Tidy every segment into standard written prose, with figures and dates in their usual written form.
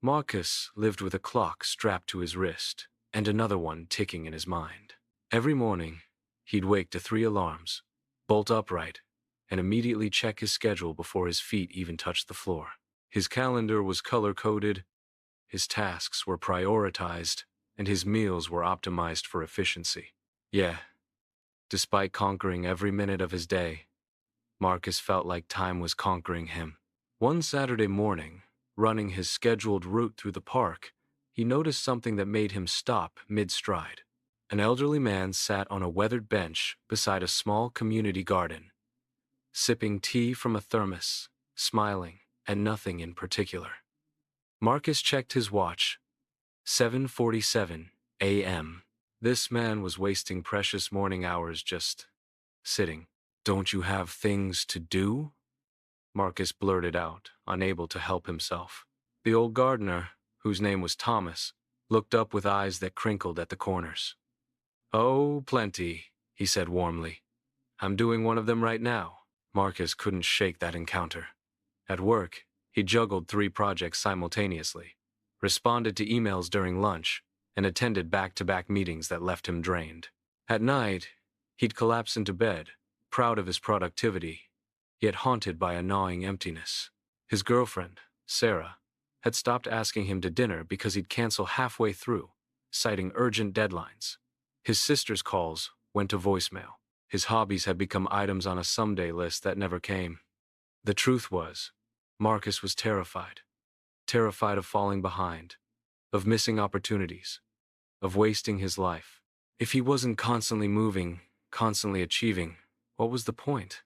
Marcus lived with a clock strapped to his wrist and another one ticking in his mind. Every morning, he'd wake to 3 alarms, bolt upright, and immediately check his schedule before his feet even touched the floor. His calendar was color-coded, his tasks were prioritized, and his meals were optimized for efficiency. Yeah, despite conquering every minute of his day, Marcus felt like time was conquering him. One Saturday morning, running his scheduled route through the park, he noticed something that made him stop mid-stride. An elderly man sat on a weathered bench beside a small community garden, sipping tea from a thermos, smiling, and nothing in particular. Marcus checked his watch. 7:47 a.m. This man was wasting precious morning hours just sitting. "Don't you have things to do?" Marcus blurted out, unable to help himself. The old gardener, whose name was Thomas, looked up with eyes that crinkled at the corners. "Oh, plenty," he said warmly. "I'm doing one of them right now." Marcus couldn't shake that encounter. At work, he juggled 3 projects simultaneously, responded to emails during lunch, and attended back-to-back meetings that left him drained. At night, he'd collapse into bed, proud of his productivity, yet haunted by a gnawing emptiness. His girlfriend, Sarah, had stopped asking him to dinner because he'd cancel halfway through, citing urgent deadlines. His sister's calls went to voicemail. His hobbies had become items on a someday list that never came. The truth was, Marcus was terrified. Terrified of falling behind, of missing opportunities, of wasting his life. If he wasn't constantly moving, constantly achieving, what was the point?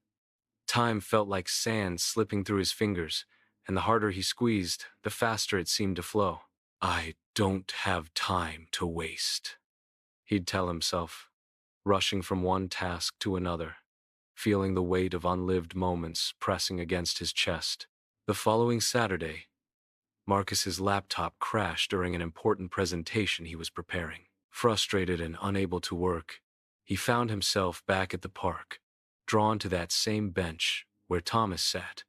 Time felt like sand slipping through his fingers, and the harder he squeezed, the faster it seemed to flow. "I don't have time to waste," he'd tell himself, rushing from one task to another, feeling the weight of unlived moments pressing against his chest. The following Saturday, Marcus's laptop crashed during an important presentation he was preparing. Frustrated and unable to work, he found himself back at the park, drawn to that same bench where Thomas sat,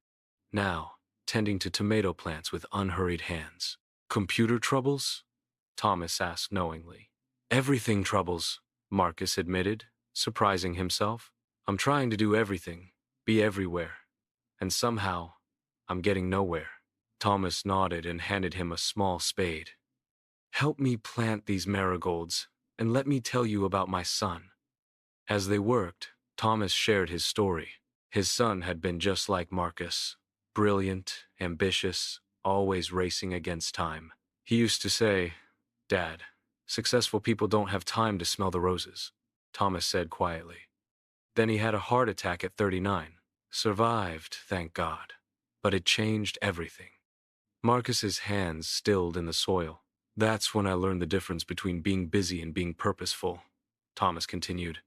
now tending to tomato plants with unhurried hands. "Computer troubles?" Thomas asked knowingly. "Everything troubles," Marcus admitted, surprising himself. "I'm trying to do everything, be everywhere, and somehow, I'm getting nowhere." Thomas nodded and handed him a small spade. "Help me plant these marigolds, and let me tell you about my son." As they worked, Thomas shared his story. His son had been just like Marcus, brilliant, ambitious, always racing against time. He used to say, "Dad, successful people don't have time to smell the roses," Thomas said quietly. Then he had a heart attack at 39. Survived, thank God. But it changed everything. Marcus's hands stilled in the soil. "That's when I learned the difference between being busy and being purposeful," Thomas continued.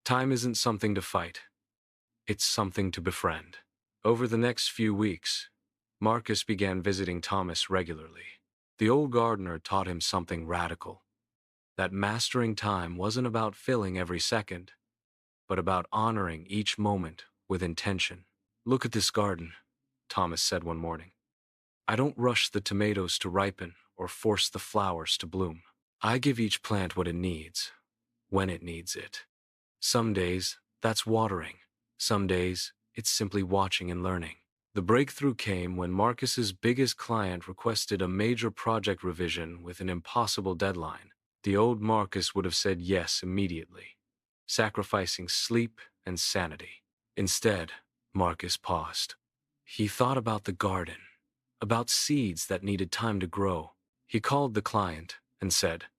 "Time isn't something to fight. It's something to befriend." Over the next few weeks, Marcus began visiting Thomas regularly. The old gardener taught him something radical. That mastering time wasn't about filling every second, but about honoring each moment with intention. "Look at this garden," Thomas said one morning. "I don't rush the tomatoes to ripen or force the flowers to bloom. I give each plant what it needs, when it needs it. Some days, that's watering. Some days, it's simply watching and learning." The breakthrough came when Marcus's biggest client requested a major project revision with an impossible deadline. The old Marcus would have said yes immediately, sacrificing sleep and sanity. Instead, Marcus paused. He thought about the garden, about seeds that needed time to grow. He called the client and said,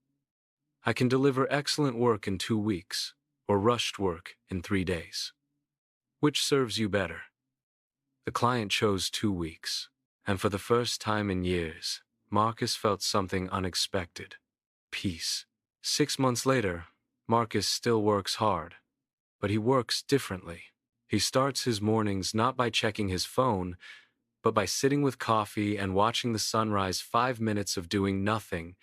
"I can deliver excellent work in 2 weeks, or rushed work in 3 days. Which serves you better?" The client chose 2 weeks, and for the first time in years, Marcus felt something unexpected: peace. 6 months later, Marcus still works hard, but he works differently. He starts his mornings not by checking his phone, but by sitting with coffee and watching the sunrise. 5 minutes of doing nothing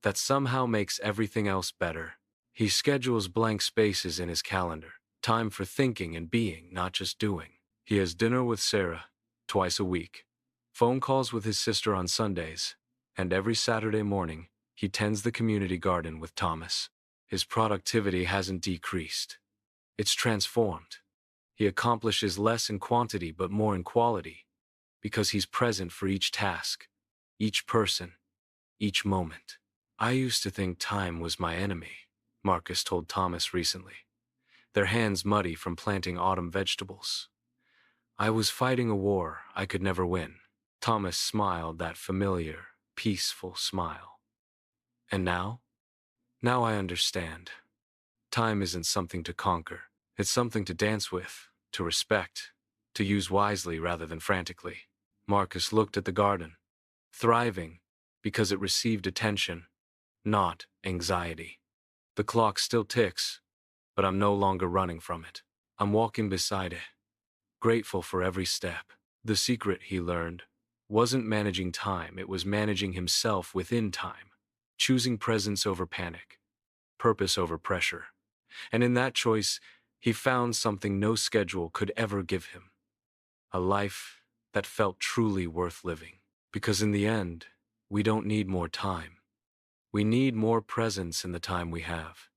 that somehow makes everything else better. He schedules blank spaces in his calendar, time for thinking and being, not just doing. He has dinner with Sarah twice a week, phone calls with his sister on Sundays, And every Saturday morning, he tends the community garden with Thomas. His productivity hasn't decreased. It's transformed. He accomplishes less in quantity but more in quality, because he's present for each task, each person, each moment. I used to think time was my enemy, Marcus told Thomas recently, their hands muddy from planting autumn vegetables. I was fighting a war I could never win. Thomas smiled that familiar, peaceful smile. And now? Now I understand. Time isn't something to conquer. It's something to dance with, to respect, to use wisely rather than frantically. Marcus looked at the garden, thriving because it received attention, not anxiety. The clock still ticks, but I'm no longer running from it. I'm walking beside it, grateful for every step. The secret, he learned, wasn't managing time, it was managing himself within time, choosing presence over panic, purpose over pressure. And in that choice, he found something no schedule could ever give him: a life that felt truly worth living. Because in the end, we don't need more time. We need more presence in the time we have.